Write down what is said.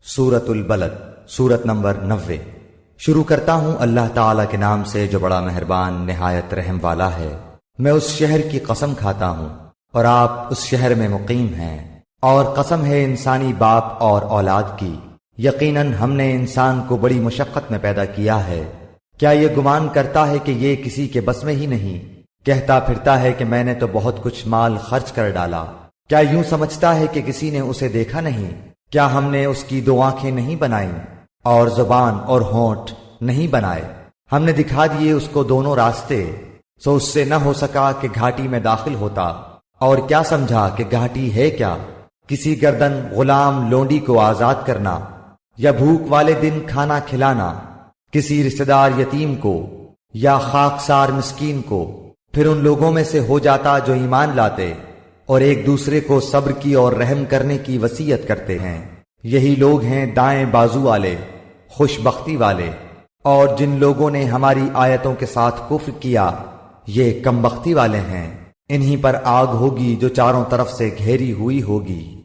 سورۃ البلد، سورت نمبر 90۔ شروع کرتا ہوں اللہ تعالیٰ کے نام سے جو بڑا مہربان نہایت رحم والا ہے۔ میں اس شہر کی قسم کھاتا ہوں اور آپ اس شہر میں مقیم ہیں، اور قسم ہے انسانی باپ اور اولاد کی، یقیناً ہم نے انسان کو بڑی مشقت میں پیدا کیا ہے۔ کیا یہ گمان کرتا ہے کہ یہ کسی کے بس میں ہی نہیں؟ کہتا پھرتا ہے کہ میں نے تو بہت کچھ مال خرچ کر ڈالا۔ کیا یوں سمجھتا ہے کہ کسی نے اسے دیکھا نہیں؟ کیا ہم نے اس کی دو آنکھیں نہیں بنائیں اور زبان اور ہونٹ نہیں بنائے؟ ہم نے دکھا دیے اس کو دونوں راستے، سو اس سے نہ ہو سکا کہ گھاٹی میں داخل ہوتا۔ اور کیا سمجھا کہ گھاٹی ہے کیا؟ کسی گردن غلام لونڈی کو آزاد کرنا، یا بھوک والے دن کھانا کھلانا کسی رشتہ دار یتیم کو یا خاکسار مسکین کو۔ پھر ان لوگوں میں سے ہو جاتا جو ایمان لاتے اور ایک دوسرے کو صبر کی اور رحم کرنے کی وصیت کرتے ہیں۔ یہی لوگ ہیں دائیں بازو والے، خوش بختی والے۔ اور جن لوگوں نے ہماری آیتوں کے ساتھ کفر کیا، یہ کم بختی والے ہیں۔ انہی پر آگ ہوگی جو چاروں طرف سے گھیری ہوئی ہوگی۔